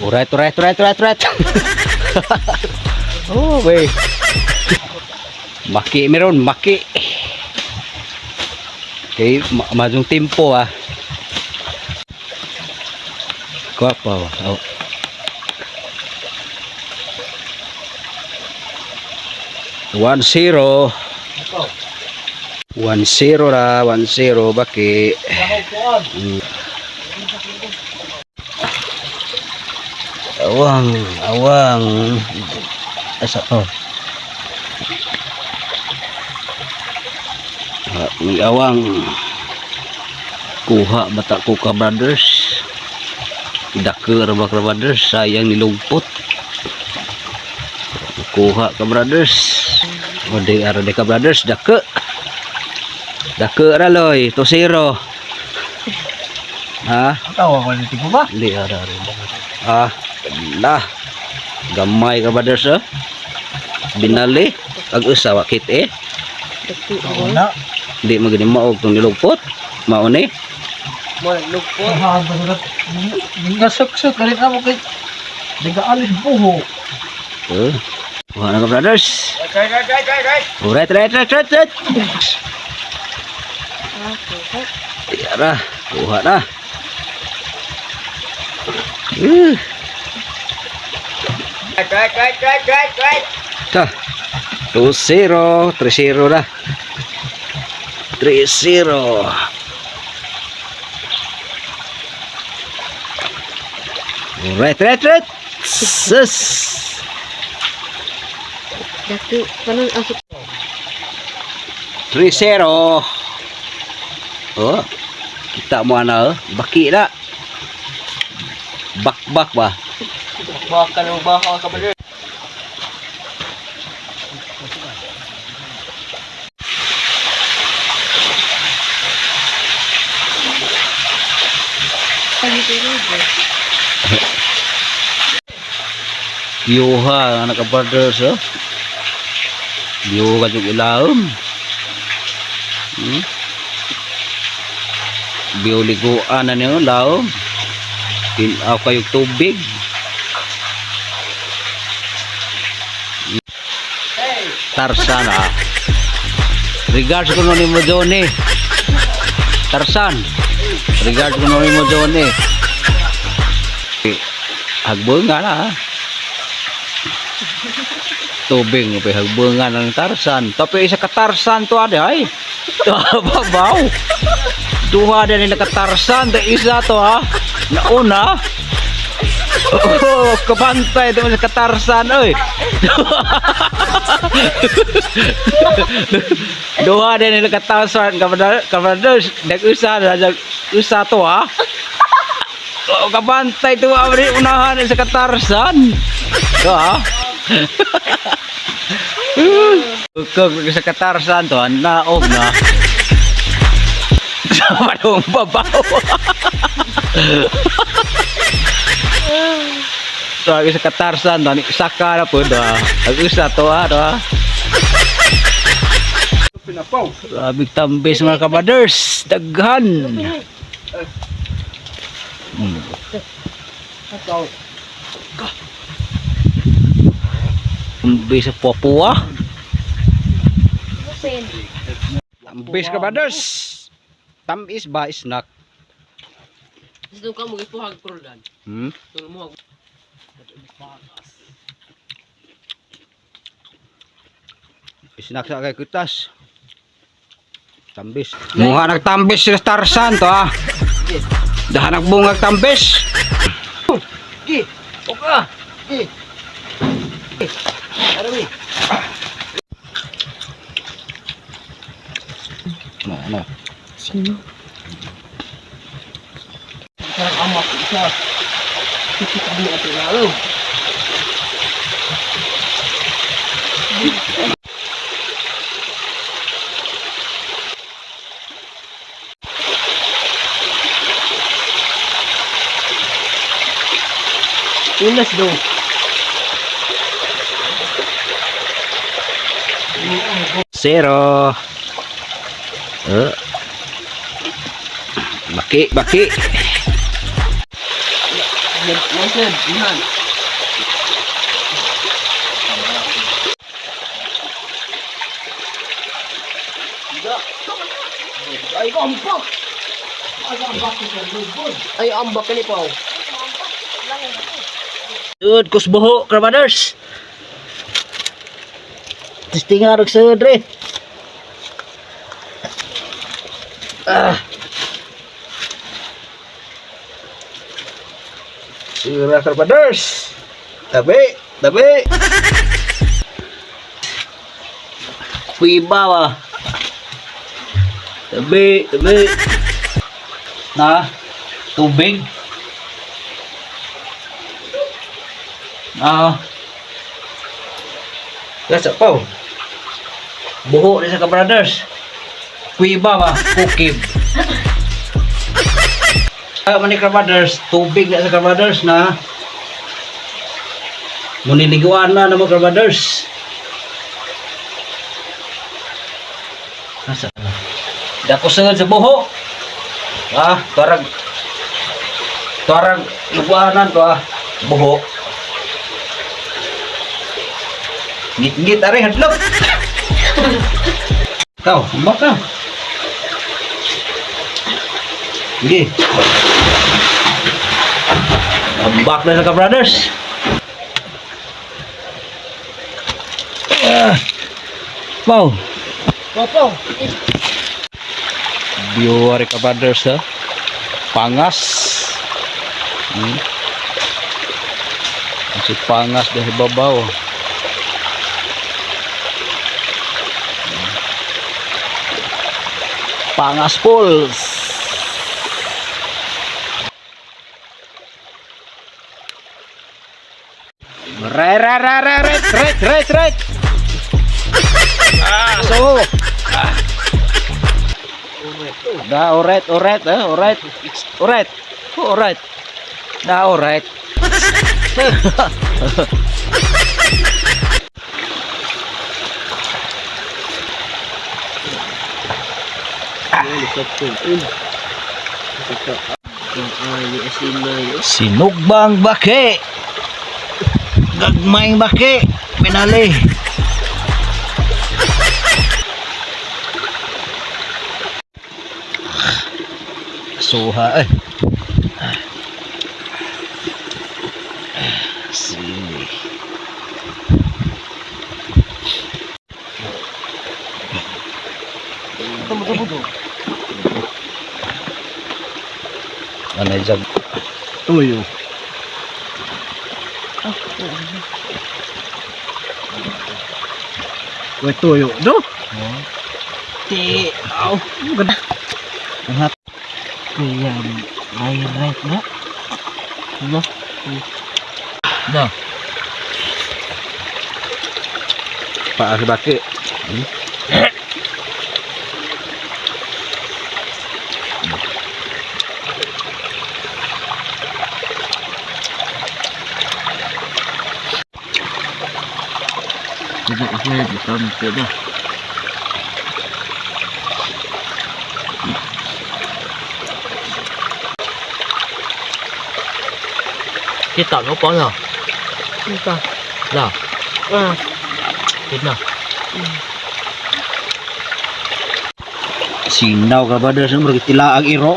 Urat. Oh, weh. Maki meron, maki. Okay, majung tempo ah. Ko apa? Oh. 1-0. 1-0 lah, 1-0 baki. Awang. Asa oh. Ni awang. Kuha bata ko ka brothers. Daker bakra brothers, sayang nilumpot. Kuha ka brothers. Ode ara de ka brothers dake. Dake ra loy, 2-0. Ha? Tawa ko ni tigo ba? Li ara. Ah, lah. Gamay ka brothers ah. Binali ag usawa kit eh. Na. Di magani maog tong nilupot. Mao ni. Mo lugpo. Ha, basta ngasok-sok kali na mo kay diga-alis buho. Wah, ka brothers. Right. Right. Tiara, kuha na. Right. Tah. 2-0, 3-0 dah. 3-0. Right. Ses. Datu, panon asuk. 3-0. Oh. Kita mau ana baki dak. Bak ba. Bakal ubah ka ba? Yoha anak brothers oh. Yoha juga ilaum. Bioliguan na niyo laom. Tinaw kayo tubig. Tarsan ah. Regards ko ni mo Johnny. Tarsan. Regards ko ni mo Johnny. Hagbungan ah. Tubig mo pa hagbungan ng Tarsan. Tapi isa ka Tarsan to ada ay. Babaw. Duha din nila ka Tarsan, da isa to ha. Nauna. Oh, kabantay ito sa ka Tarsan oy. Duha din nila ka Tarsan, kabantay nag-usa to ha. Oh, kabantay to abri unahan sa ka Tarsan. To ha. Kung sa Katarsan to, naog na. Sama dong babaw. So, sa Katarsan to, saka na po do.Ag-usa to ha, do ha. Rabig tambis mga kabaders. Daghan. Tambis sa Papua. Tambis ka brothers. Tamis ba snack? Gusto ka mo ipuhag prodan. Tung mo. Snack sa kay kutas. Tambis. Muha nagtambis si Tarsan to ah. Dahan nagbungag tambis. Gi. Oka. Gi. Arami. No. Sino? Sarang amat isa. Kita di atas lalu. Inas do. Zero. Baki. Nasib, ihan. Ay, ambak! Ay, ambak ni Pao. Sud kusbuho Krabaders. Testingan og sud re. Sira Krabaders. Tabi, tabi. Kuibawa. Tabi, tabi. Na, tubig. Gasa pa. Buho ni sa Ka-Brothers. Kuiba ba? Kukib. Mani Ka-Brothers, tubig na sa Ka-Brothers na muniliguan na mo Ka-Brothers. Nasa na? Dako sagad sa buho. Tarag lubuanan to buho. Ngit-ngit are hadlok. Kau, ambak ka. Sige. Ambak na sa Ka-Brothers. Wow. Pao. Biwari Ka-Brothers ha. Pangas. Masih pangas dari babaw. Pangas pulls. Ret. So. Dah oret. Dah oret. Sinugbang bake. Gagmayng bake. Pinali. Suha sini. Ano yung Tuyo. Wait, tuyo. Do? Ganda. Ang Kaya, right na. Ano? No. Paas baki. Tidak saya bisa mencoba. Kita no pa na. Kita. Na. Kita. Sinaw Ka-Brothers, ano, tilaang iro.